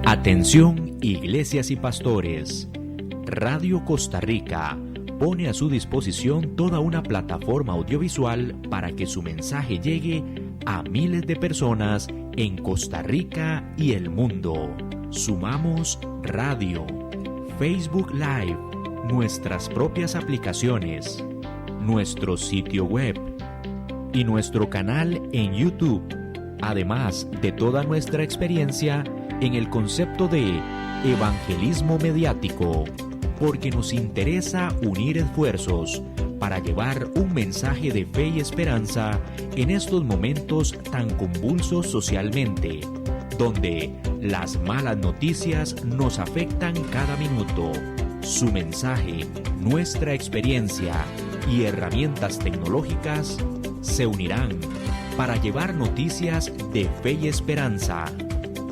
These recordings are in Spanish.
Atención, iglesias y pastores. Radio Costa Rica pone a su disposición toda una plataforma audiovisual para que su mensaje llegue a miles de personas en Costa Rica y el mundo. Sumamos radio, Facebook Live, nuestras propias aplicaciones, nuestro sitio web y nuestro canal en YouTube, además de toda nuestra experiencia en el concepto de evangelismo mediático, porque nos interesa unir esfuerzos para llevar un mensaje de fe y esperanza en estos momentos tan convulsos socialmente, donde las malas noticias nos afectan cada minuto. Su mensaje, nuestra experiencia y herramientas tecnológicas se unirán para llevar noticias de fe y esperanza.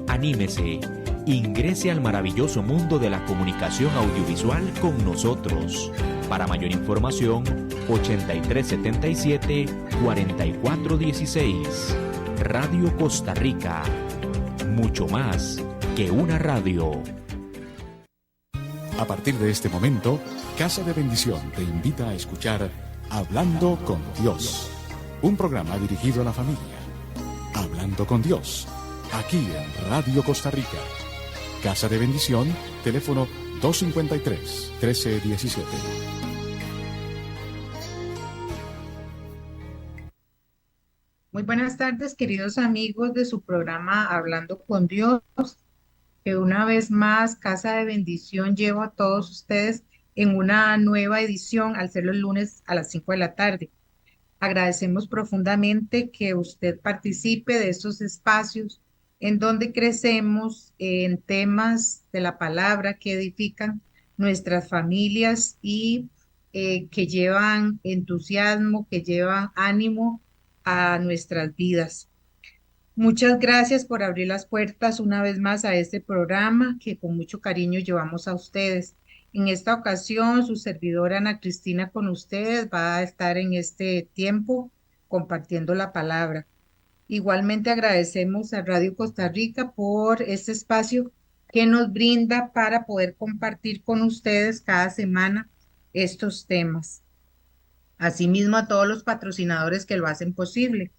Anímese, ingrese al maravilloso mundo de la comunicación audiovisual con nosotros. Para mayor información, 8377-4416. Radio Costa Rica. Mucho más que una radio. A partir de este momento, Casa de Bendición te invita a escuchar Hablando con Dios, un programa dirigido a la familia. Hablando con Dios, aquí en Radio Costa Rica. Casa de Bendición, teléfono 253-1317. Muy buenas tardes, queridos amigos de su programa Hablando con Dios, que una vez más Casa de Bendición lleva a todos ustedes en una nueva edición al ser los lunes a las 5 de la tarde. Agradecemos profundamente que usted participe de estos espacios en donde crecemos en temas de la palabra que edifican nuestras familias y que llevan entusiasmo, que llevan ánimo a nuestras vidas. Muchas gracias por abrir las puertas una vez más a este programa que con mucho cariño llevamos a ustedes. En esta ocasión, su servidora Ana Cristina con ustedes va a estar en este tiempo compartiendo la palabra. Igualmente agradecemos a Radio Costa Rica por este espacio que nos brinda para poder compartir con ustedes cada semana estos temas. Asimismo, a todos los patrocinadores que lo hacen posible.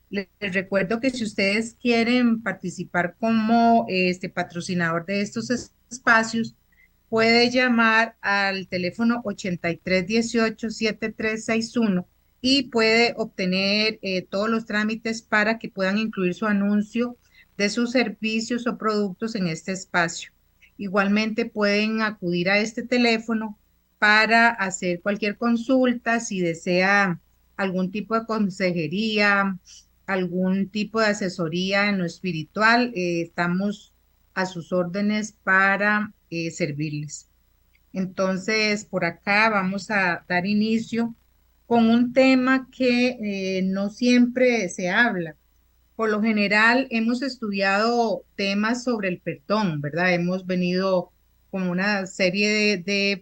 Les recuerdo que si ustedes quieren participar como patrocinador de estos espacios, puede llamar al teléfono 8318-7361 y puede obtener todos los trámites para que puedan incluir su anuncio de sus servicios o productos en este espacio. Igualmente pueden acudir a este teléfono para hacer cualquier consulta, si desea algún tipo de consejería, algún tipo de asesoría en lo espiritual, estamos a sus órdenes para servirles. Entonces, por acá vamos a dar inicio con un tema que no siempre se habla. Por lo general, hemos estudiado temas sobre el perdón, ¿verdad? Hemos venido con una serie de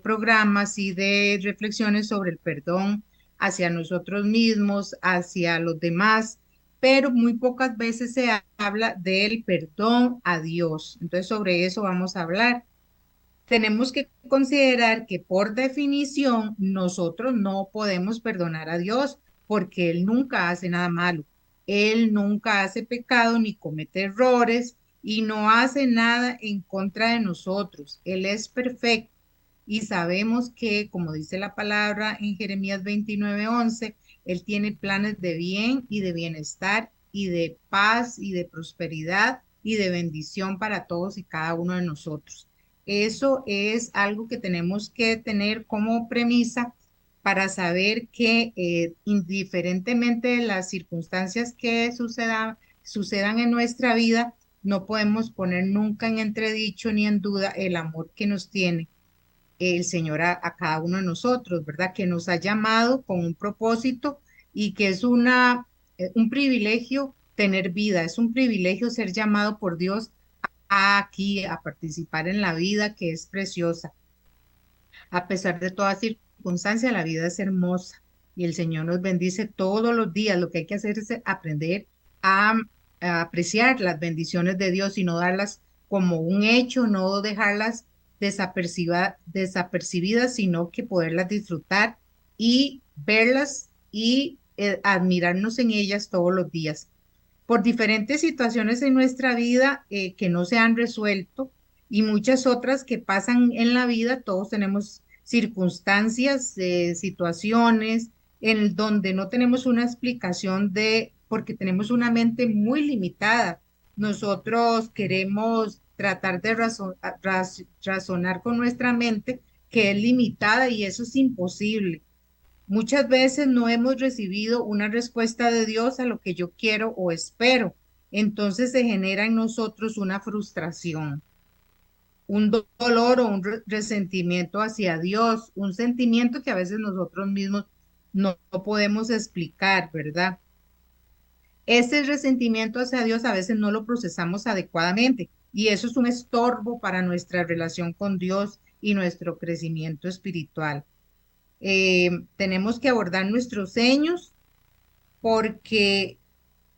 programas y de reflexiones sobre el perdón hacia nosotros mismos, hacia los demás, pero muy pocas veces se habla del perdón a Dios. Entonces, sobre eso vamos a hablar. Tenemos que considerar que por definición nosotros no podemos perdonar a Dios porque Él nunca hace nada malo. Él nunca hace pecado ni comete errores y no hace nada en contra de nosotros. Él es perfecto y sabemos que, como dice la palabra en Jeremías 29:11, Él tiene planes de bien y de bienestar y de paz y de prosperidad y de bendición para todos y cada uno de nosotros. Eso es algo que tenemos que tener como premisa para saber que indiferentemente de las circunstancias que sucedan en nuestra vida, no podemos poner nunca en entredicho ni en duda el amor que nos tiene el Señor a cada uno de nosotros, ¿verdad? Que nos ha llamado con un propósito y que es un privilegio tener vida, es un privilegio ser llamado por Dios aquí a participar en la vida que es preciosa. A pesar de toda circunstancia, la vida es hermosa y el Señor nos bendice todos los días. Lo que hay que hacer es aprender a apreciar las bendiciones de Dios y no darlas como un hecho, no dejarlas desapercibidas, sino que poderlas disfrutar y verlas y admirarnos en ellas todos los días. Por diferentes situaciones en nuestra vida que no se han resuelto y muchas otras que pasan en la vida, todos tenemos circunstancias, situaciones en donde no tenemos una explicación porque tenemos una mente muy limitada. Nosotros queremos tratar de razonar con nuestra mente que es limitada y eso es imposible. Muchas veces no hemos recibido una respuesta de Dios a lo que yo quiero o espero. Entonces se genera en nosotros una frustración, un dolor o un resentimiento hacia Dios, un sentimiento que a veces nosotros mismos no podemos explicar, ¿verdad? Ese resentimiento hacia Dios a veces no lo procesamos adecuadamente y eso es un estorbo para nuestra relación con Dios y nuestro crecimiento espiritual. Tenemos que abordar nuestros sueños porque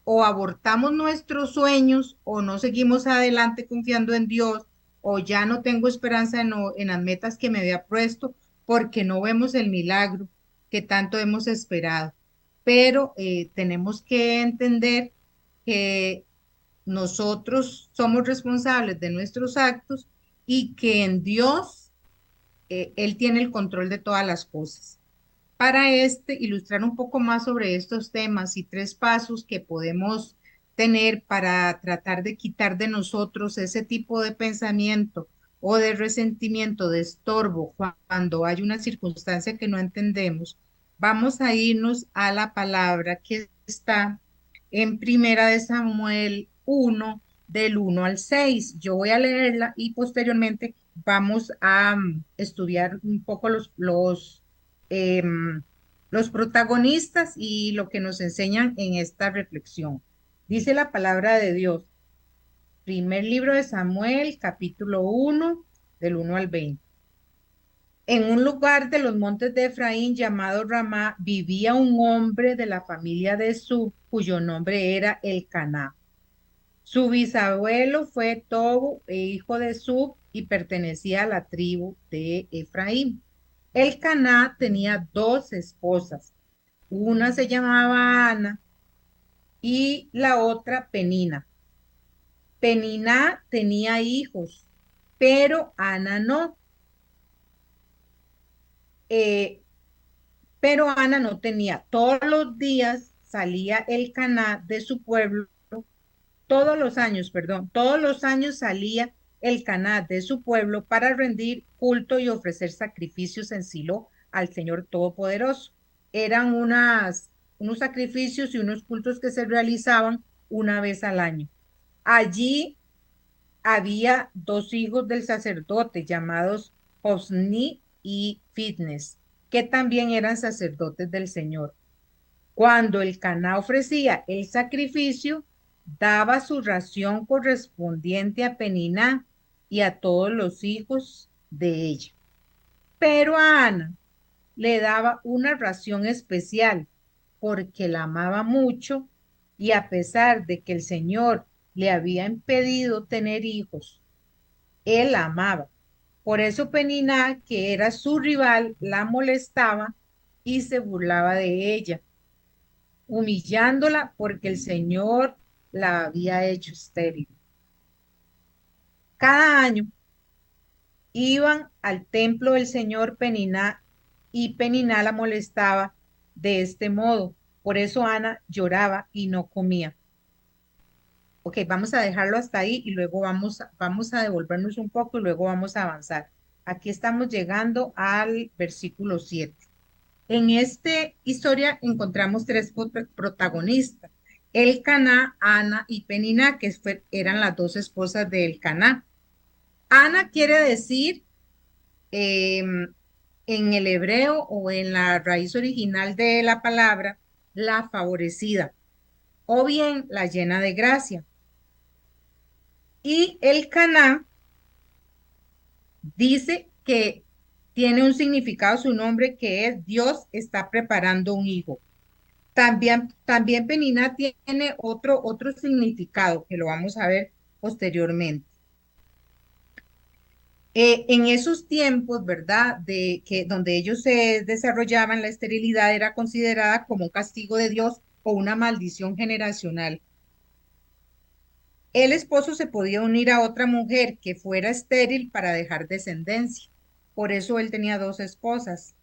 o abortamos nuestros sueños o no seguimos adelante confiando en Dios o ya no tengo esperanza en las metas que me había puesto porque no vemos el milagro que tanto hemos esperado. Pero tenemos que entender que nosotros somos responsables de nuestros actos y que en Dios Él tiene el control de todas las cosas. Para ilustrar un poco más sobre estos temas y 3 pasos que podemos tener para tratar de quitar de nosotros ese tipo de pensamiento o de resentimiento, de estorbo, cuando hay una circunstancia que no entendemos, vamos a irnos a la palabra que está en Primera de Samuel 1, del 1 al 6. Yo voy a leerla y posteriormente vamos a estudiar un poco em, los protagonistas y lo que nos enseñan en esta reflexión. Dice la palabra de Dios, primer libro de Samuel, capítulo 1, del 1 al 20. En un lugar de los montes de Efraín llamado Ramá vivía un hombre de la familia de Sub, cuyo nombre era Elcaná. Su bisabuelo fue Tobu, hijo de Sub, y pertenecía a la tribu de Efraín. Elcaná tenía 2 esposas. Una se llamaba Ana y la otra Penina. Penina tenía hijos, pero Ana no. Eh, pero Ana no tenía. Todos los días salía Elcaná de su pueblo, todos los años, perdón, todos los años salía Elcaná de su pueblo para rendir culto y ofrecer sacrificios en Silo al Señor Todopoderoso. Eran unos sacrificios y unos cultos que se realizaban una vez al año. Allí había 2 hijos del sacerdote llamados Hosni y Fitnes, que también eran sacerdotes del Señor. Cuando el Caná ofrecía el sacrificio, daba su ración correspondiente a Peniná y a todos los hijos de ella. Pero a Ana le daba una ración especial porque la amaba mucho y a pesar de que el Señor le había impedido tener hijos, él la amaba. Por eso Peniná, que era su rival, la molestaba y se burlaba de ella, humillándola porque el Señor la había hecho estéril. Cada año iban al templo del Señor Peniná y Peniná la molestaba de este modo. Por eso Ana lloraba y no comía. Ok, vamos a dejarlo hasta ahí y luego vamos a devolvernos un poco y luego vamos a avanzar. Aquí estamos llegando al versículo 7. En esta historia encontramos 3 protagonistas, Elcaná, Ana y Peniná, que eran las 2 esposas de Elcaná. Ana quiere decir en el hebreo o en la raíz original de la palabra, la favorecida o bien la llena de gracia. Y Elcaná dice que tiene un significado su nombre que es Dios está preparando un hijo. También Penina tiene otro significado que lo vamos a ver posteriormente. En esos tiempos, ¿verdad? De que donde ellos se desarrollaban, la esterilidad era considerada como un castigo de Dios o una maldición generacional. El esposo se podía unir a otra mujer que fuera estéril para dejar descendencia. Por eso él tenía dos esposas,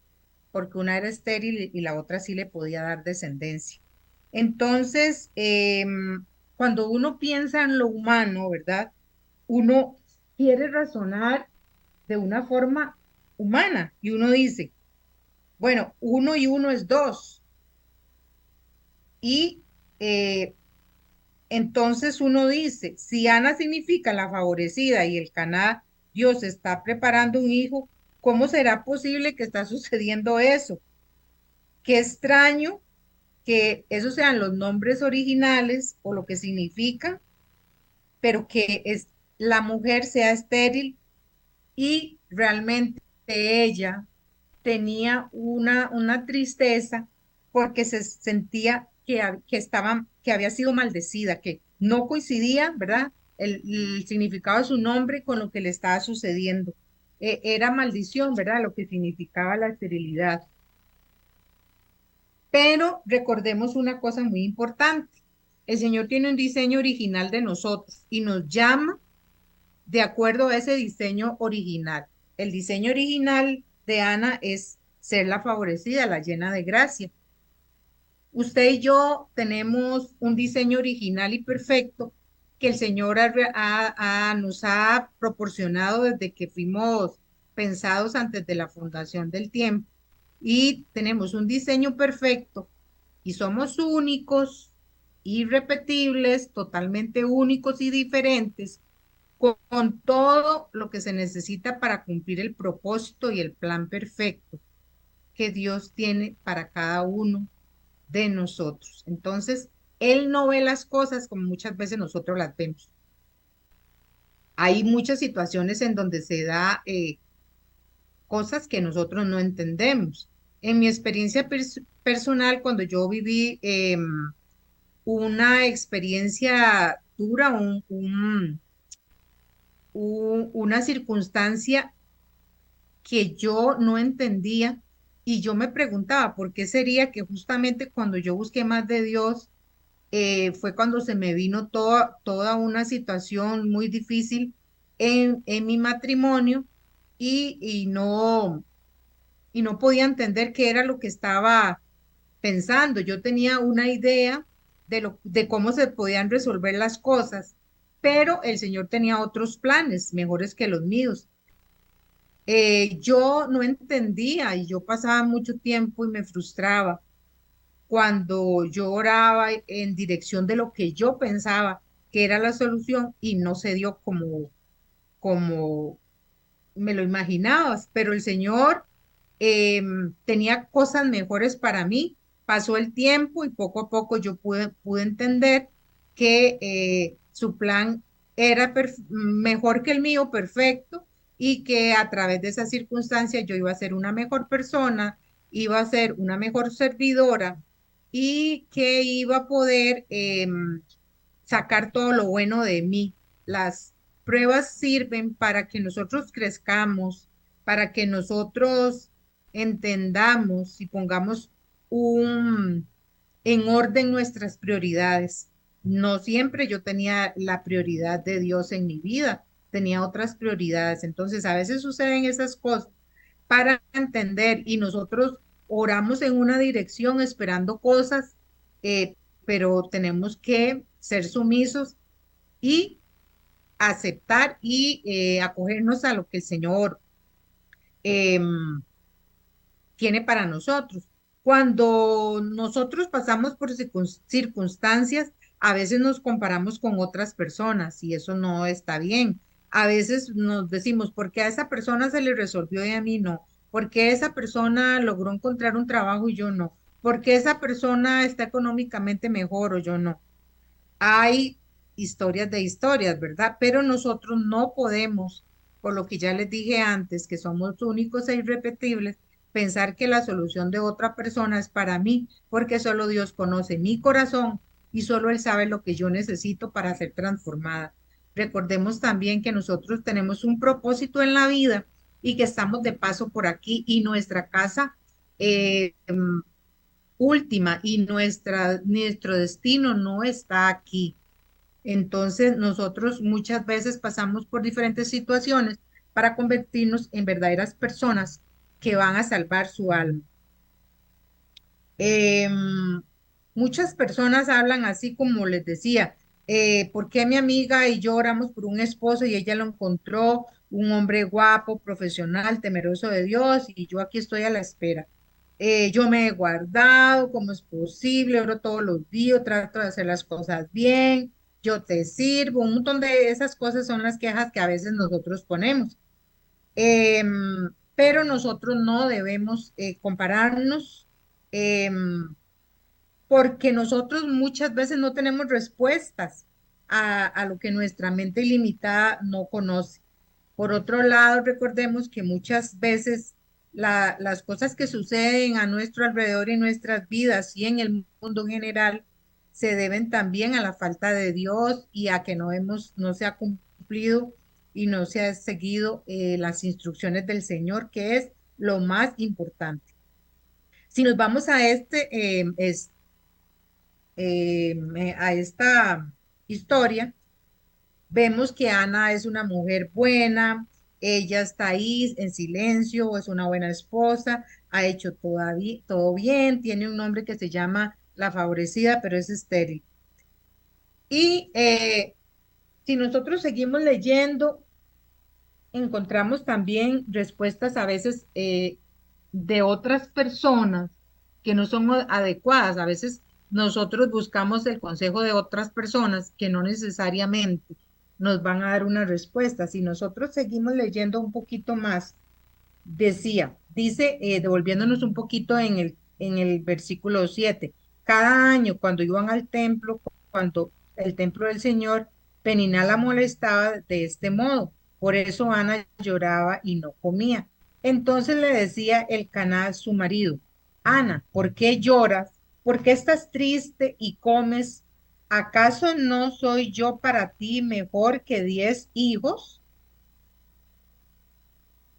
porque una era estéril y la otra sí le podía dar descendencia. Entonces, cuando uno piensa en lo humano, ¿verdad? Uno quiere razonar de una forma humana y uno dice, bueno, uno y uno es dos. Y eh, entonces uno dice, si Ana significa la favorecida y el Caná, Dios está preparando un hijo, ¿cómo será posible que está sucediendo eso? Qué extraño que esos sean los nombres originales o lo que significa, pero que la mujer sea estéril y realmente ella tenía una tristeza porque se sentía que había sido maldecida, que no coincidía, ¿verdad? El significado de su nombre con lo que le estaba sucediendo. Era maldición, ¿verdad? Lo que significaba la esterilidad. Pero recordemos una cosa muy importante. El Señor tiene un diseño original de nosotros y nos llama de acuerdo a ese diseño original. El diseño original de Ana es ser la favorecida, la llena de gracia. Usted y yo tenemos un diseño original y perfecto que el Señor nos ha proporcionado desde que fuimos pensados antes de la fundación del tiempo. Y tenemos un diseño perfecto y somos únicos, irrepetibles, totalmente únicos y diferentes con todo lo que se necesita para cumplir el propósito y el plan perfecto que Dios tiene para cada uno de nosotros. Entonces, Él no ve las cosas como muchas veces nosotros las vemos. Hay muchas situaciones en donde se da cosas que nosotros no entendemos. En mi experiencia personal, cuando yo viví una experiencia dura, una circunstancia que yo no entendía y yo me preguntaba por qué sería que justamente cuando yo busqué más de Dios, fue cuando se me vino toda una situación muy difícil en mi matrimonio y no podía entender qué era lo que estaba pensando. Yo tenía una idea de cómo se podían resolver las cosas, pero el Señor tenía otros planes mejores que los míos. Yo no entendía y yo pasaba mucho tiempo y me frustraba cuando yo oraba en dirección de lo que yo pensaba que era la solución y no se dio como me lo imaginabas, pero el Señor tenía cosas mejores para mí. Pasó el tiempo y poco a poco yo pude entender que su plan era mejor que el mío, perfecto, y que a través de esas circunstancias yo iba a ser una mejor persona, iba a ser una mejor servidora y que iba a poder sacar todo lo bueno de mí. Las pruebas sirven para que nosotros crezcamos, para que nosotros entendamos y pongamos en orden nuestras prioridades. No siempre yo tenía la prioridad de Dios en mi vida, tenía otras prioridades. Entonces, a veces suceden esas cosas para entender y nosotros oramos en una dirección esperando cosas, eh, pero tenemos que ser sumisos y aceptar y acogernos a lo que el Señor em, tiene para nosotros. Cuando nosotros pasamos por circunstancias, a veces nos comparamos con otras personas y eso no está bien. A veces nos decimos, ¿por qué a esa persona se le resolvió y a mí no? ¿Por qué esa persona logró encontrar un trabajo y yo no? ¿Por qué esa persona está económicamente mejor o yo no? Hay historias de historias, ¿verdad? Pero nosotros no podemos, por lo que ya les dije antes, que somos únicos e irrepetibles, pensar que la solución de otra persona es para mí, porque solo Dios conoce mi corazón y solo Él sabe lo que yo necesito para ser transformada. Recordemos también que nosotros tenemos un propósito en la vida y que estamos de paso por aquí y nuestra casa última y nuestro destino no está aquí. Entonces, nosotros muchas veces pasamos por diferentes situaciones para convertirnos en verdaderas personas que van a salvar su alma. Muchas personas hablan así como les decía, ¿por qué mi amiga y yo oramos por un esposo y ella lo encontró, un hombre guapo, profesional, temeroso de Dios y yo aquí estoy a la espera? Yo me he guardado, ¿cómo es posible? Oro todos los días, trato de hacer las cosas bien, yo te sirvo, un montón de esas cosas son las quejas que a veces nosotros ponemos. Pero nosotros no debemos compararnos. em, Porque nosotros muchas veces no tenemos respuestas a lo que nuestra mente ilimitada no conoce. Por otro lado, recordemos que muchas veces las cosas que suceden a nuestro alrededor en nuestras vidas y en el mundo en general se deben también a la falta de Dios y a que no se ha cumplido y no se ha seguido las instrucciones del Señor, que es lo más importante. Si nos vamos a a esta historia, vemos que Ana es una mujer buena, ella está ahí en silencio, es una buena esposa, ha hecho todo bien, tiene un nombre que se llama La Favorecida, pero es estéril. Y si nosotros seguimos leyendo, encontramos también respuestas a veces de otras personas que no son adecuadas. A veces nosotros buscamos el consejo de otras personas que no necesariamente nos van a dar una respuesta. Si nosotros seguimos leyendo un poquito más, devolviéndonos un poquito en el versículo 7, cada año cuando iban al templo, cuando el templo del Señor, Peniná la molestaba de este modo. Por eso Ana lloraba y no comía. Entonces le decía el Caná su marido, Ana, ¿por qué lloras? ¿Por qué estás triste y comes? ¿Acaso no soy yo para ti mejor que 10 hijos?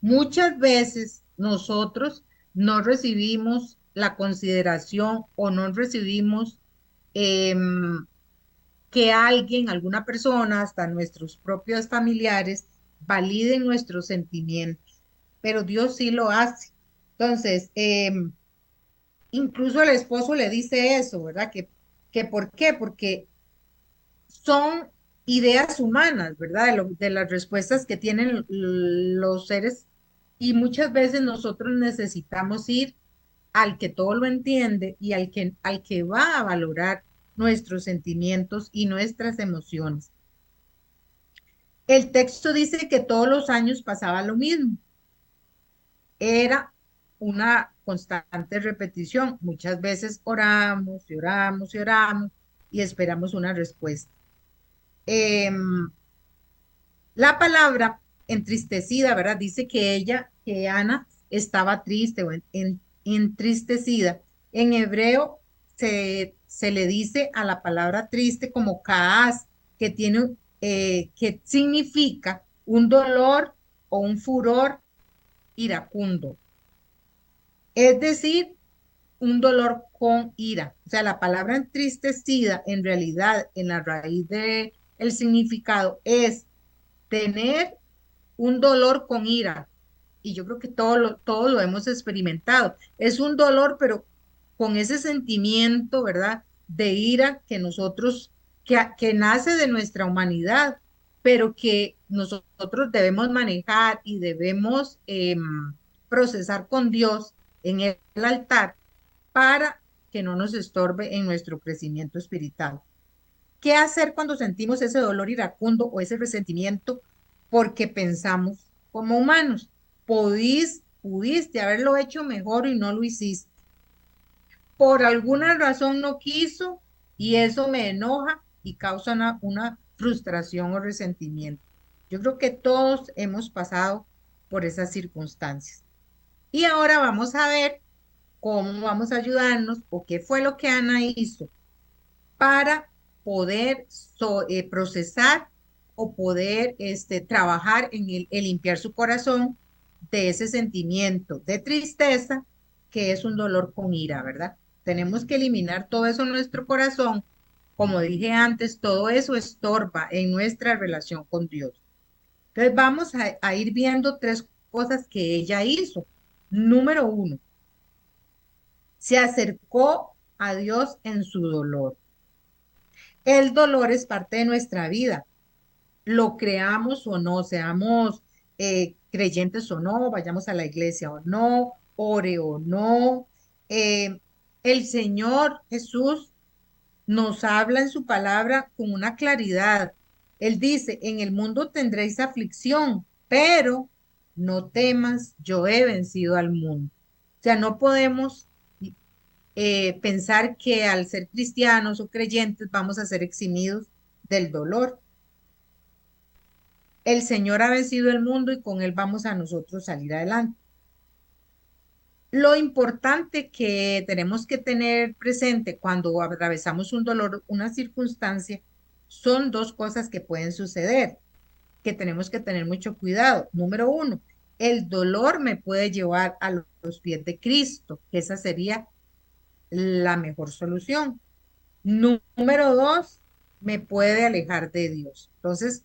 Muchas veces nosotros no recibimos la consideración o no recibimos em, que alguien, alguna persona, hasta nuestros propios familiares, validen nuestros sentimientos, pero Dios sí lo hace. Entonces, incluso el esposo le dice eso, ¿verdad? Que ¿por qué? Porque son ideas humanas, ¿verdad? De las respuestas que tienen los seres y muchas veces nosotros necesitamos ir al que todo lo entiende y al que va a valorar nuestros sentimientos y nuestras emociones. El texto dice que todos los años pasaba lo mismo. Era una constante repetición. Muchas veces oramos y oramos y oramos y esperamos una respuesta. Em, La palabra entristecida, ¿verdad? Dice que Ana estaba triste o entristecida. En hebreo se le dice a la palabra triste como kaas, que significa un dolor o un furor iracundo. Es decir, un dolor con ira. O sea, la palabra entristecida en realidad en la raíz de el significado es tener un dolor con ira. Y yo creo que todo lo hemos experimentado. Es un dolor, pero con ese sentimiento, ¿verdad? De ira que que nace de nuestra humanidad, pero que nosotros debemos manejar y debemos procesar con Dios en el altar para que no nos estorbe en nuestro crecimiento espiritual. ¿Qué hacer cuando sentimos ese dolor iracundo o ese resentimiento? Porque pensamos como humanos, pudiste haberlo hecho mejor y no lo hiciste. Por alguna razón no quiso y eso me enoja y causa una frustración o resentimiento. Yo creo que todos hemos pasado por esas circunstancias. Y ahora vamos a ver cómo vamos a ayudarnos o qué fue lo que Ana hizo para poder procesar o poder trabajar en el limpiar su corazón de ese sentimiento de tristeza que es un dolor con ira, ¿verdad? Tenemos que eliminar todo eso en nuestro corazón. Como dije antes, todo eso estorba en nuestra relación con Dios. Entonces vamos a ir viendo tres cosas que ella hizo. Número uno, se acercó a Dios en su dolor. El dolor es parte de nuestra vida, lo creamos o no, seamos creyentes o no, vayamos a la iglesia o no, ore o no. El Señor Jesús nos habla en su palabra con una claridad. Él dice, en el mundo tendréis aflicción, pero no temas, yo he vencido al mundo. O sea, no podemos pensar que al ser cristianos o creyentes vamos a ser eximidos del dolor. El Señor ha vencido el mundo y con Él vamos a nosotros salir adelante. Lo importante que tenemos que tener presente cuando atravesamos un dolor, una circunstancia, son dos cosas que pueden suceder, que tenemos que tener mucho cuidado. Número uno, el dolor me puede llevar a los pies de Cristo, que esa sería la mejor solución. Número dos, me puede alejar de Dios. Entonces,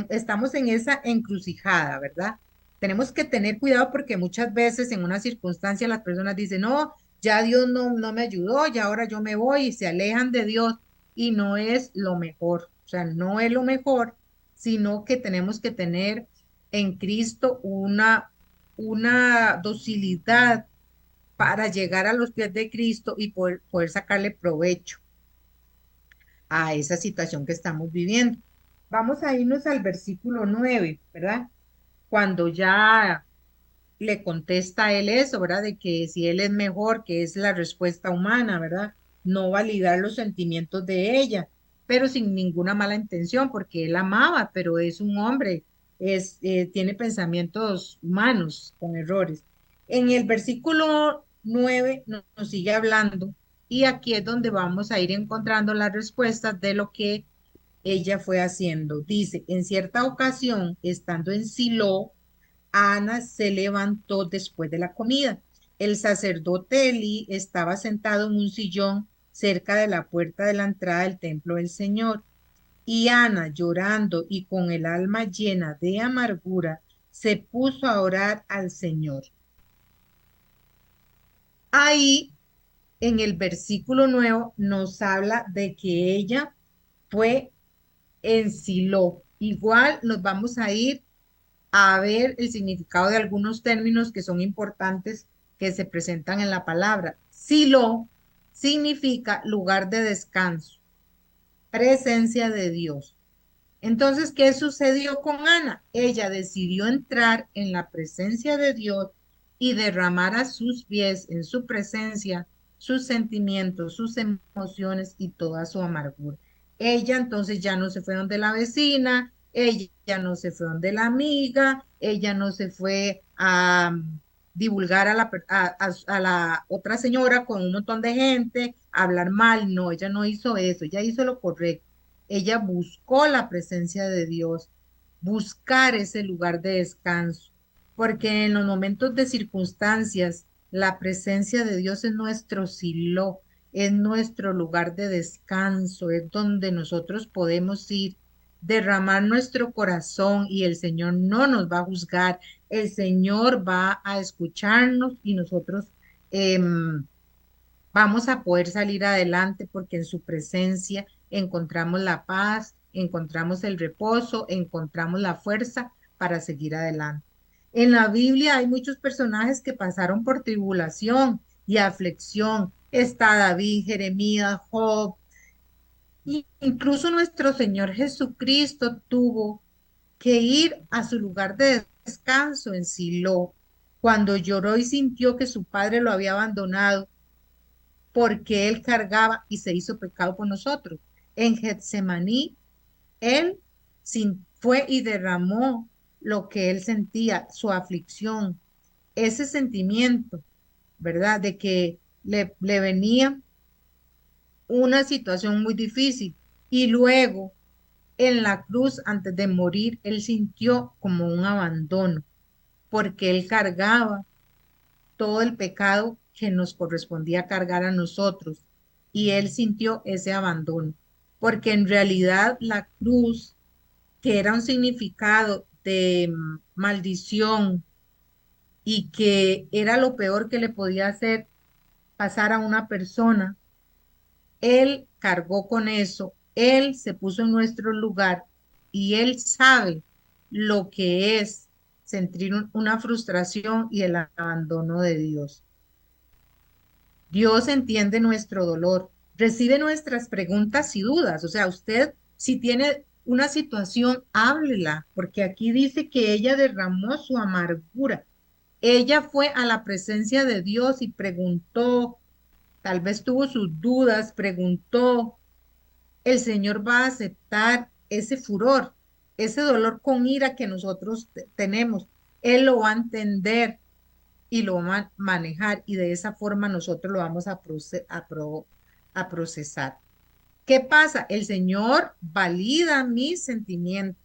estamos en esa encrucijada, ¿verdad? Tenemos que tener cuidado porque muchas veces en una circunstancia las personas dicen, no, ya Dios no me ayudó, ya ahora yo me voy y se alejan de Dios y no es lo mejor. O sea, no es lo mejor, sino que tenemos que tener en Cristo una docilidad para llegar a los pies de Cristo y poder sacarle provecho a esa situación que estamos viviendo. Vamos a irnos al versículo 9, ¿verdad? Cuando ya le contesta a él eso, ¿verdad? De que si él es mejor, que es la respuesta humana, ¿verdad? No validar los sentimientos de ella, pero sin ninguna mala intención, porque él amaba, pero es un hombre, tiene pensamientos humanos con errores. En el versículo 9 nos sigue hablando y aquí es donde vamos a ir encontrando las respuestas de lo que ella fue haciendo. Dice, en cierta ocasión, estando en Silo, Ana se levantó después de la comida. El sacerdote Elí estaba sentado en un sillón cerca de la puerta de la entrada del templo del Señor. Y Ana, llorando y con el alma llena de amargura, se puso a orar al Señor. Ahí, en el versículo nuevo, nos habla de que ella fue en Silo. Igual nos vamos a ir a ver el significado de algunos términos que son importantes que se presentan en la palabra. Silo significa lugar de descanso, presencia de Dios. Entonces, ¿qué sucedió con Ana? Ella decidió entrar en la presencia de Dios y derramar a sus pies en su presencia sus sentimientos, sus emociones y toda su amargura. Ella entonces ya no se fue donde la vecina, ella ya no se fue donde la amiga, ella no se fue a divulgar a la otra señora con un montón de gente, a hablar mal, no, ella no hizo eso, ella hizo lo correcto. Ella buscó la presencia de Dios, buscar ese lugar de descanso, porque en los momentos de circunstancias, la presencia de Dios es nuestro silo, es nuestro lugar de descanso, es donde nosotros podemos ir, derramar nuestro corazón y el Señor no nos va a juzgar, el Señor va a escucharnos y nosotros vamos a poder salir adelante porque en su presencia encontramos la paz, encontramos el reposo, encontramos la fuerza para seguir adelante. En la Biblia hay muchos personajes que pasaron por tribulación y aflicción. Está David, Jeremías, Job, y incluso nuestro Señor Jesucristo tuvo que ir a su lugar de descanso en Silo, cuando lloró y sintió que su padre lo había abandonado porque él cargaba y se hizo pecado por nosotros. En Getsemaní, él fue y derramó lo que él sentía, su aflicción, ese sentimiento, ¿verdad? De que le venía una situación muy difícil y luego en la cruz, antes de morir, él sintió como un abandono, porque él cargaba todo el pecado que nos correspondía cargar a nosotros. Y él sintió ese abandono, porque en realidad la cruz, que era un significado de maldición y que era lo peor que le podía hacer pasar a una persona, él cargó con eso, él se puso en nuestro lugar y él sabe lo que es sentir una frustración y el abandono de Dios. Dios entiende nuestro dolor, recibe nuestras preguntas y dudas. O sea, usted si tiene una situación, háblela, porque aquí dice que ella derramó su amargura. Ella fue a la presencia de Dios y preguntó, tal vez tuvo sus dudas, preguntó. El Señor va a aceptar ese furor, ese dolor con ira que nosotros tenemos. Él lo va a entender y lo va a manejar y de esa forma nosotros lo vamos a procesar. ¿Qué pasa? El Señor valida mis sentimientos.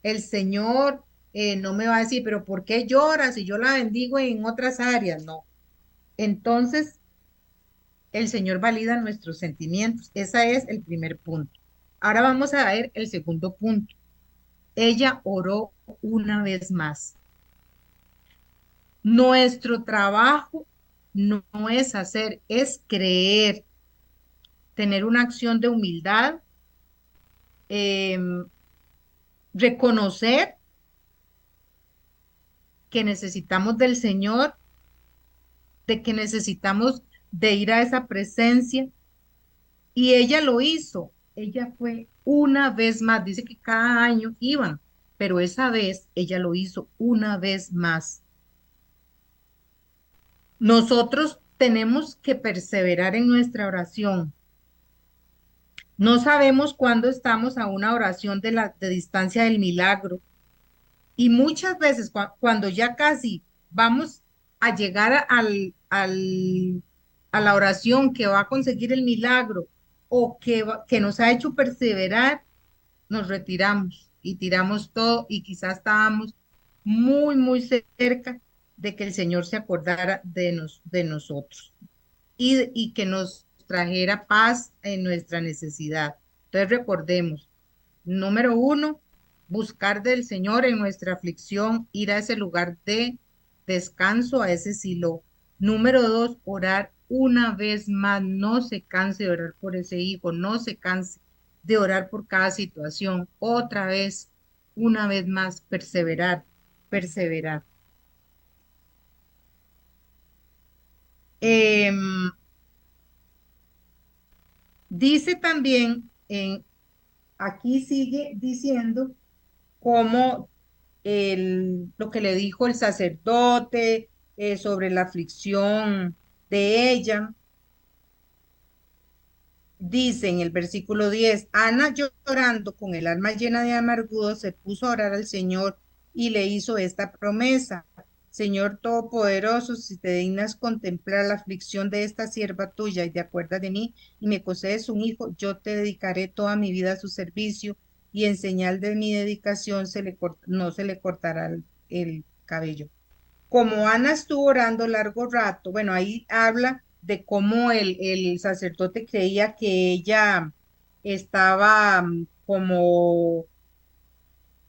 El Señor no me va a decir, pero ¿por qué lloras si yo la bendigo en otras áreas? No. Entonces, el Señor valida nuestros sentimientos. Ese es el primer punto. Ahora vamos a ver el segundo punto. Ella oró una vez más. Nuestro trabajo no es hacer, es creer, tener una acción de humildad, reconocer que necesitamos del Señor, de que necesitamos de ir a esa presencia. Y ella lo hizo. Ella fue una vez más. Dice que cada año iban, pero esa vez ella lo hizo una vez más. Nosotros tenemos que perseverar en nuestra oración. No sabemos cuándo estamos a una oración de distancia del milagro. Y muchas veces cuando ya casi vamos a llegar a la oración que va a conseguir el milagro o que nos ha hecho perseverar, nos retiramos y tiramos todo y quizás estábamos muy cerca de que el Señor se acordara de nosotros y que nos trajera paz en nuestra necesidad. Entonces recordemos, número uno, buscar del Señor en nuestra aflicción, ir a ese lugar de descanso, a ese silo. Número dos, orar una vez más, no se canse de orar por ese hijo, no se canse de orar por cada situación. Otra vez, una vez más, perseverar, perseverar. Em, Dice también, aquí sigue diciendo cómo lo que le dijo el sacerdote sobre la aflicción de ella. Dice en el versículo 10, Ana llorando con el alma llena de amargura se puso a orar al Señor y le hizo esta promesa. Señor Todopoderoso, si te dignas contemplar la aflicción de esta sierva tuya y te acuerdas de mí y me concedes un hijo, yo te dedicaré toda mi vida a su servicio y en señal de mi dedicación no se le cortará el cabello. Como Ana estuvo orando largo rato, bueno, ahí habla de cómo el sacerdote creía que ella estaba como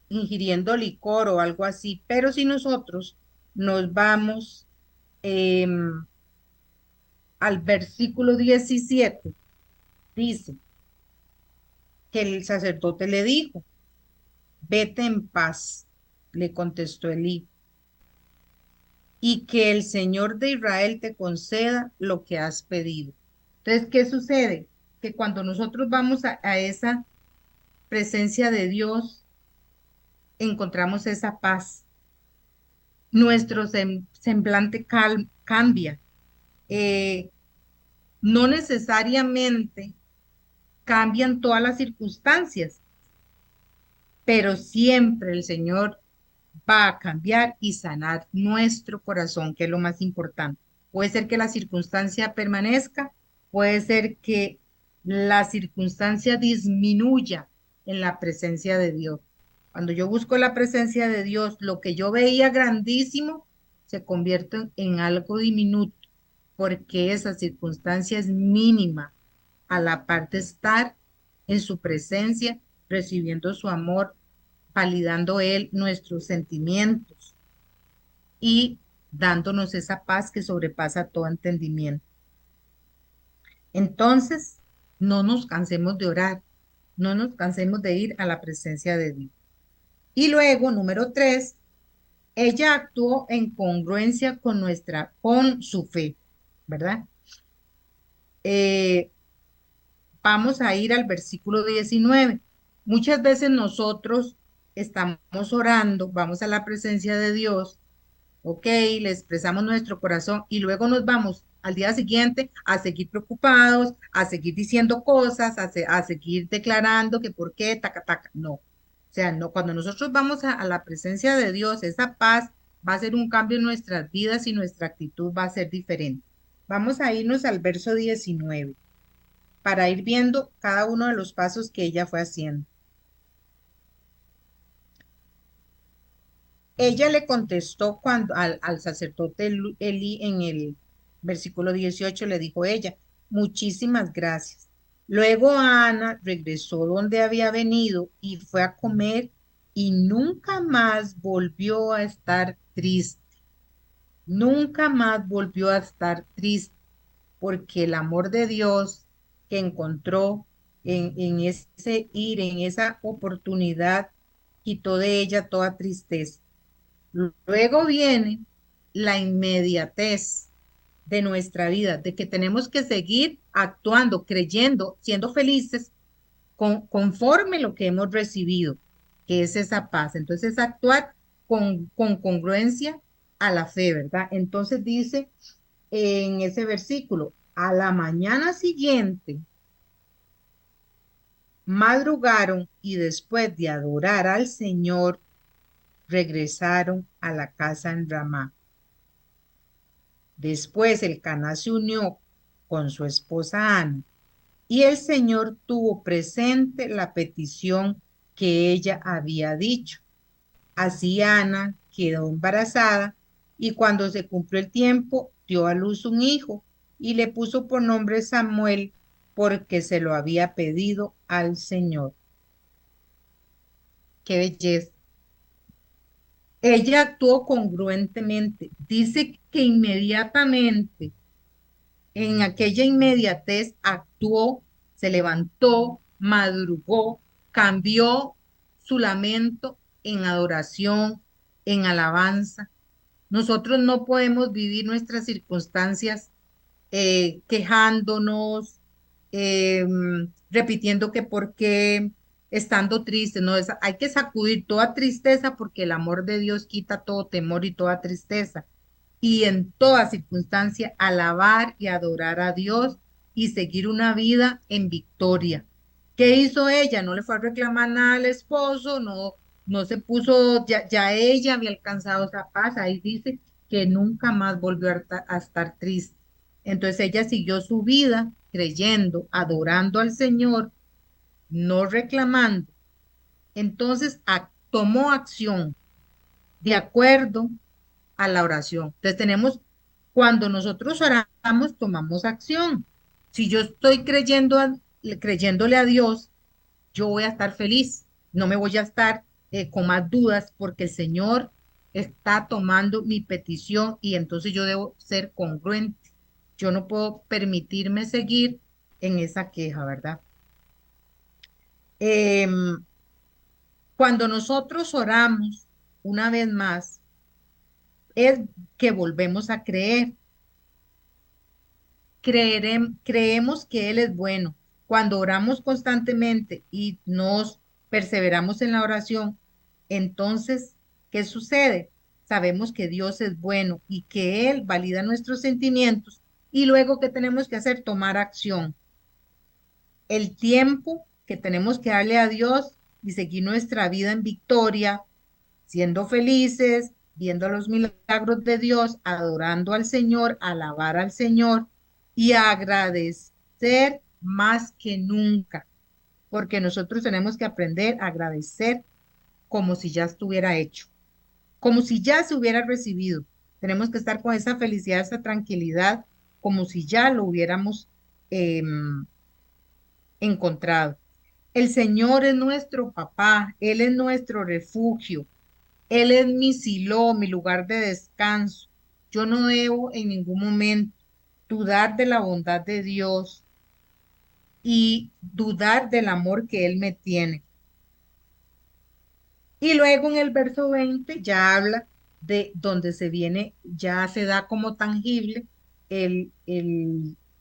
ingiriendo licor o algo así, pero si nosotros nos vamos em, al versículo 17, dice que el sacerdote le dijo, vete en paz, le contestó Elí, y que el Señor de Israel te conceda lo que has pedido. Entonces, ¿qué sucede? Que cuando nosotros vamos a esa presencia de Dios, encontramos esa paz. Nuestro semblante cambia. Eh, no necesariamente cambian todas las circunstancias, pero siempre el Señor va a cambiar y sanar nuestro corazón, que es lo más importante. Puede ser que la circunstancia permanezca, puede ser que la circunstancia disminuya, en la presencia de Dios. Cuando yo busco la presencia de Dios, lo que yo veía grandísimo se convierte en algo diminuto, porque esa circunstancia es mínima a la par de estar en su presencia, recibiendo su amor, validando Él nuestros sentimientos y dándonos esa paz que sobrepasa todo entendimiento. Entonces, no nos cansemos de orar, no nos cansemos de ir a la presencia de Dios. Y luego, número 3, ella actuó en congruencia con su fe, ¿verdad? Eh, Vamos a ir al versículo 19. Muchas veces nosotros estamos orando, vamos a la presencia de Dios, ok, le expresamos nuestro corazón y luego nos vamos al día siguiente a seguir preocupados, a seguir diciendo cosas, a seguir declarando que por qué, taca, taca. No. O sea, no, cuando nosotros vamos a la presencia de Dios, esa paz va a ser un cambio en nuestras vidas y nuestra actitud va a ser diferente. Vamos a irnos al verso 19 para ir viendo cada uno de los pasos que ella fue haciendo. Ella le contestó al sacerdote Elí en el versículo 18, le dijo ella, muchísimas gracias. Luego Ana regresó donde había venido y fue a comer y nunca más volvió a estar triste. Nunca más volvió a estar triste porque el amor de Dios que encontró en ese ir, en esa oportunidad, quitó de ella toda tristeza. Luego viene la inmediatez de nuestra vida, de que tenemos que seguir actuando, creyendo, siendo felices conforme lo que hemos recibido, que es esa paz. Entonces, actuar con congruencia a la fe, ¿verdad? Entonces dice en ese versículo, a la mañana siguiente, madrugaron y después de adorar al Señor, regresaron a la casa en Ramá. Después el Caná se unió con su esposa Ana y el Señor tuvo presente la petición que ella había dicho. Así Ana quedó embarazada y cuando se cumplió el tiempo dio a luz un hijo y le puso por nombre Samuel porque se lo había pedido al Señor. Qué belleza. Ella actuó congruentemente. Dice que inmediatamente, en aquella inmediatez, actuó, se levantó, madrugó, cambió su lamento en adoración, en alabanza. Nosotros no podemos vivir nuestras circunstancias quejándonos, repitiendo que por qué, estando triste, no, hay que sacudir toda tristeza porque el amor de Dios quita todo temor y toda tristeza. Y en toda circunstancia alabar y adorar a Dios y seguir una vida en victoria. ¿Qué hizo ella? No le fue a reclamar nada al esposo, no se puso, ya ella había alcanzado esa paz, ahí dice que nunca más volvió a estar triste. Entonces ella siguió su vida creyendo, adorando al Señor, no reclamando. Entonces tomó acción de acuerdo a la oración. Entonces cuando nosotros oramos, tomamos acción. Si yo estoy creyéndole a Dios, yo voy a estar feliz, no me voy a estar con más dudas porque el Señor está tomando mi petición y entonces yo debo ser congruente. Yo no puedo permitirme seguir en esa queja, ¿verdad? Em, Cuando nosotros oramos, una vez más, es que volvemos a creer. Creemos que Él es bueno. Cuando oramos constantemente y nos perseveramos en la oración, entonces, ¿qué sucede? Sabemos que Dios es bueno y que Él valida nuestros sentimientos y luego, ¿qué tenemos que hacer? Tomar acción. El tiempo que tenemos que darle a Dios y seguir nuestra vida en victoria, siendo felices, viendo los milagros de Dios, adorando al Señor, alabar al Señor y agradecer más que nunca. porque nosotros tenemos que aprender a agradecer como si ya estuviera hecho, como si ya se hubiera recibido. Tenemos que estar con esa felicidad, esa tranquilidad, como si ya lo hubiéramos encontrado. El Señor es nuestro papá, Él es nuestro refugio, Él es mi Silo, mi lugar de descanso. Yo no debo en ningún momento dudar de la bondad de Dios y dudar del amor que Él me tiene. Y luego en el verso 20 ya habla de donde se viene, ya se da como tangible el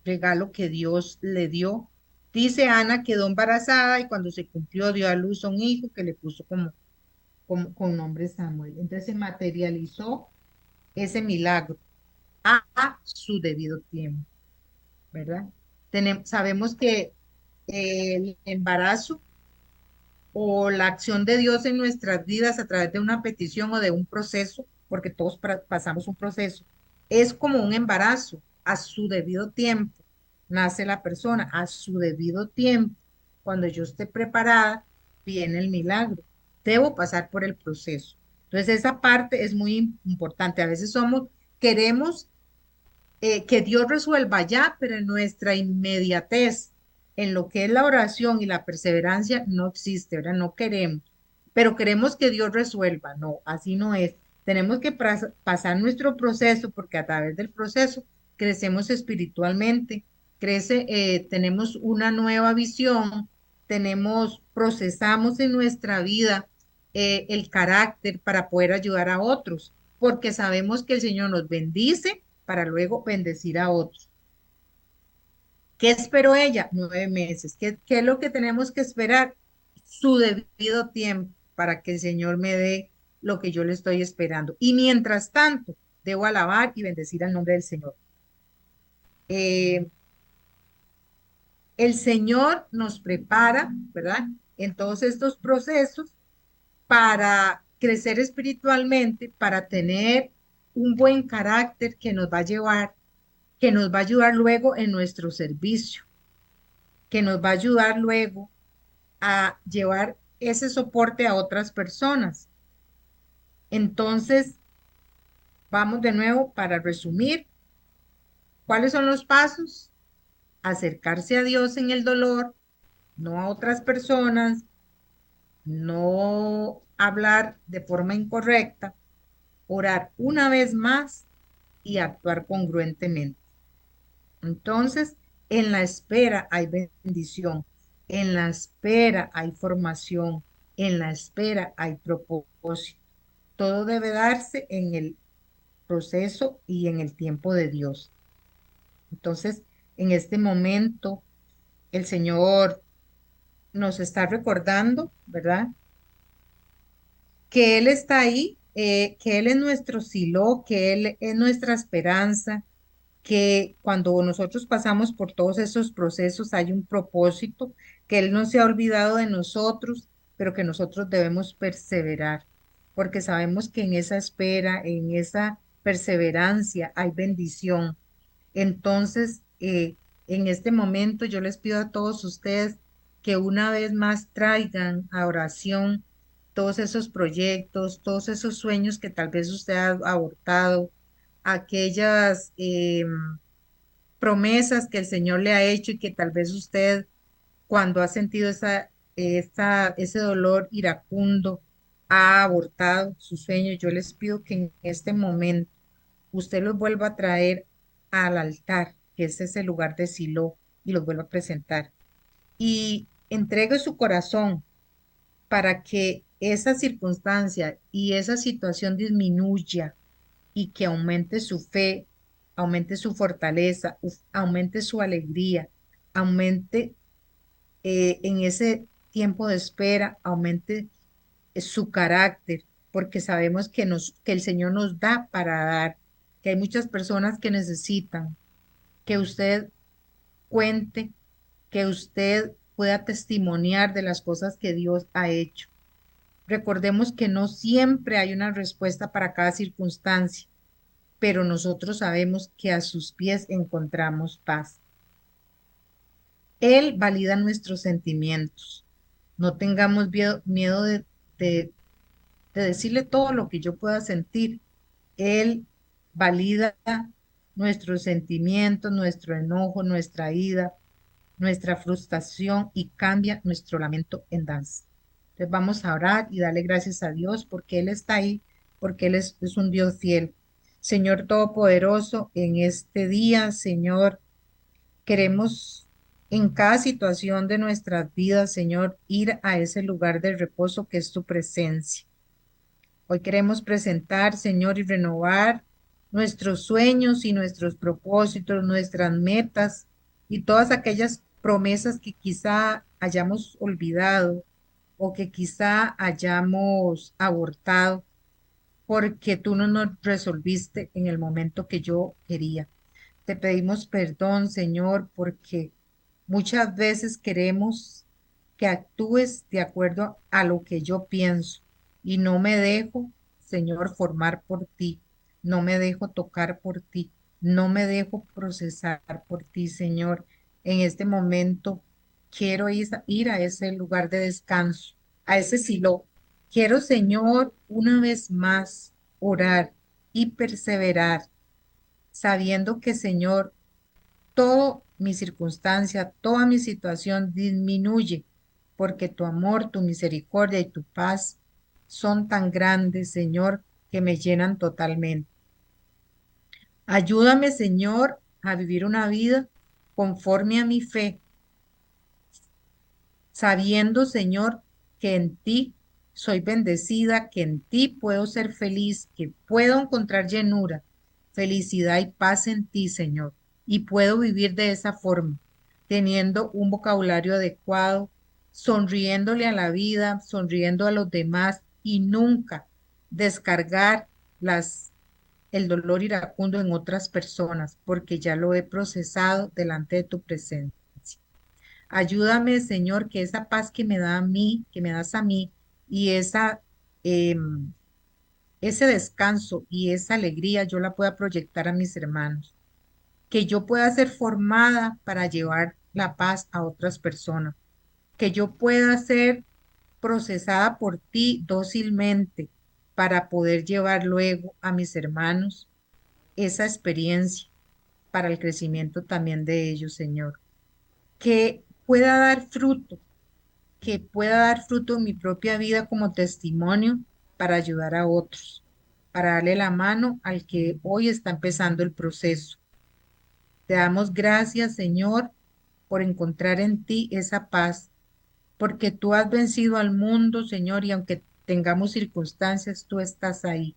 regalo que Dios le dio. Dice Ana quedó embarazada y cuando se cumplió dio a luz a un hijo que le puso con nombre Samuel. Entonces se materializó ese milagro a su debido tiempo, ¿verdad? Sabemos que el embarazo o la acción de Dios en nuestras vidas a través de una petición o de un proceso, porque todos pasamos un proceso, es como un embarazo. A su debido tiempo nace la persona, a su debido tiempo. Cuando yo esté preparada, viene el milagro. Debo pasar por el proceso. Entonces, esa parte es muy importante. A veces queremos que Dios resuelva ya, pero en nuestra inmediatez, en lo que es la oración y la perseverancia, no existe, ¿verdad? No queremos, pero queremos que Dios resuelva. No, así no es. Tenemos que pasar nuestro proceso porque a través del proceso crecemos espiritualmente, tenemos una nueva visión, procesamos en nuestra vida el carácter para poder ayudar a otros, porque sabemos que el Señor nos bendice para luego bendecir a otros. ¿Qué esperó ella? 9 meses. ¿Qué es lo que tenemos que esperar? Su debido tiempo para que el Señor me dé lo que yo le estoy esperando. Y mientras tanto, debo alabar y bendecir al nombre del Señor. Eh, el Señor nos prepara, ¿verdad? En todos estos procesos para crecer espiritualmente, para tener un buen carácter que nos va a llevar, que nos va a ayudar luego en nuestro servicio, que nos va a ayudar luego a llevar ese soporte a otras personas. Entonces, vamos de nuevo para resumir, ¿cuáles son los pasos? Acercarse a Dios en el dolor, no a otras personas, no hablar de forma incorrecta, orar una vez más y actuar congruentemente. Entonces, en la espera hay bendición, en la espera hay formación, en la espera hay propósito. Todo debe darse en el proceso y en el tiempo de Dios. Entonces, en este momento, el Señor nos está recordando, ¿verdad? Que Él está ahí, que Él es nuestro silo, que Él es nuestra esperanza, que cuando nosotros pasamos por todos esos procesos hay un propósito, que Él no se ha olvidado de nosotros, pero que nosotros debemos perseverar, porque sabemos que en esa espera, en esa perseverancia hay bendición. Entonces, en este momento yo les pido a todos ustedes que una vez más traigan a oración todos esos proyectos, todos esos sueños que tal vez usted ha abortado, aquellas promesas que el Señor le ha hecho y que tal vez usted cuando ha sentido ese dolor iracundo ha abortado sus sueños. Yo les pido que en este momento usted los vuelva a traer al altar, que es ese lugar de Silo, y los vuelva a presentar. Y entregue su corazón para que esa circunstancia y esa situación disminuya y que aumente su fe, aumente su fortaleza, aumente su alegría, aumente en ese tiempo de espera, aumente su carácter, porque sabemos que el Señor nos da para dar, que hay muchas personas que necesitan que usted cuente, que usted pueda testimoniar de las cosas que Dios ha hecho. Recordemos que no siempre hay una respuesta para cada circunstancia, pero nosotros sabemos que a sus pies encontramos paz. Él valida nuestros sentimientos. No tengamos miedo de decirle todo lo que yo pueda sentir. Él valida nuestros sentimientos, nuestro enojo, nuestra ira, nuestra frustración y cambia nuestro lamento en danza. Entonces vamos a orar y darle gracias a Dios porque Él está ahí, porque Él es un Dios fiel. Señor Todopoderoso, en este día, Señor, queremos en cada situación de nuestras vidas, Señor, ir a ese lugar de reposo que es tu presencia. Hoy queremos presentar, Señor, y renovar nuestros sueños y nuestros propósitos, nuestras metas y todas aquellas promesas que quizá hayamos olvidado o que quizá hayamos abortado porque tú no nos resolviste en el momento que yo quería. Te pedimos perdón, Señor, porque muchas veces queremos que actúes de acuerdo a lo que yo pienso y no me dejo, Señor, formar por ti, no me dejo tocar por ti, no me dejo procesar por ti, Señor. En este momento quiero ir a ese lugar de descanso, a ese silo. Quiero, Señor, una vez más orar y perseverar, sabiendo que, Señor, toda mi circunstancia, toda mi situación disminuye, porque tu amor, tu misericordia y tu paz son tan grandes, Señor, que me llenan totalmente. Ayúdame, Señor, a vivir una vida conforme a mi fe, sabiendo, Señor, que en ti soy bendecida, que en ti puedo ser feliz, que puedo encontrar llenura, felicidad y paz en ti, Señor. Y puedo vivir de esa forma, teniendo un vocabulario adecuado, sonriéndole a la vida, sonriendo a los demás y nunca descargar el dolor iracundo en otras personas, porque ya lo he procesado delante de tu presencia. Ayúdame, Señor, que esa paz que me da a mí, que me das a mí, y em, ese descanso y esa alegría yo la pueda proyectar a mis hermanos. Que yo pueda ser formada para llevar la paz a otras personas. Que yo pueda ser procesada por ti dócilmente para poder llevar luego a mis hermanos esa experiencia para el crecimiento también de ellos, Señor. Que pueda dar fruto, que pueda dar fruto en mi propia vida como testimonio para ayudar a otros, para darle la mano al que hoy está empezando el proceso. Te damos gracias, Señor, por encontrar en ti esa paz, porque tú has vencido al mundo, Señor, y aunque tengamos circunstancias, tú estás ahí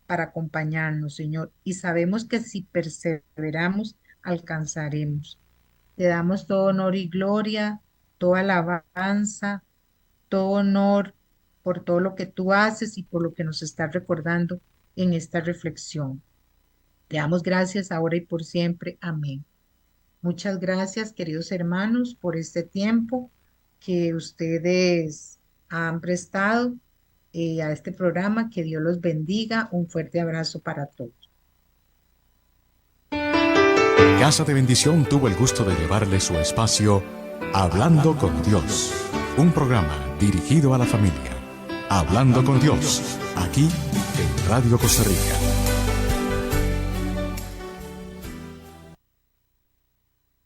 para acompañarnos, Señor, y sabemos que si perseveramos, alcanzaremos. Te damos todo honor y gloria, toda alabanza, todo honor por todo lo que tú haces y por lo que nos estás recordando en esta reflexión. Te damos gracias ahora y por siempre. Amén. Muchas gracias, queridos hermanos, por este tiempo que ustedes han prestado a este programa. Que Dios los bendiga. Un fuerte abrazo para todos. Casa de Bendición tuvo el gusto de llevarle su espacio Hablando con Dios, un programa dirigido a la familia. Hablando con Dios, aquí en Radio Costa Rica.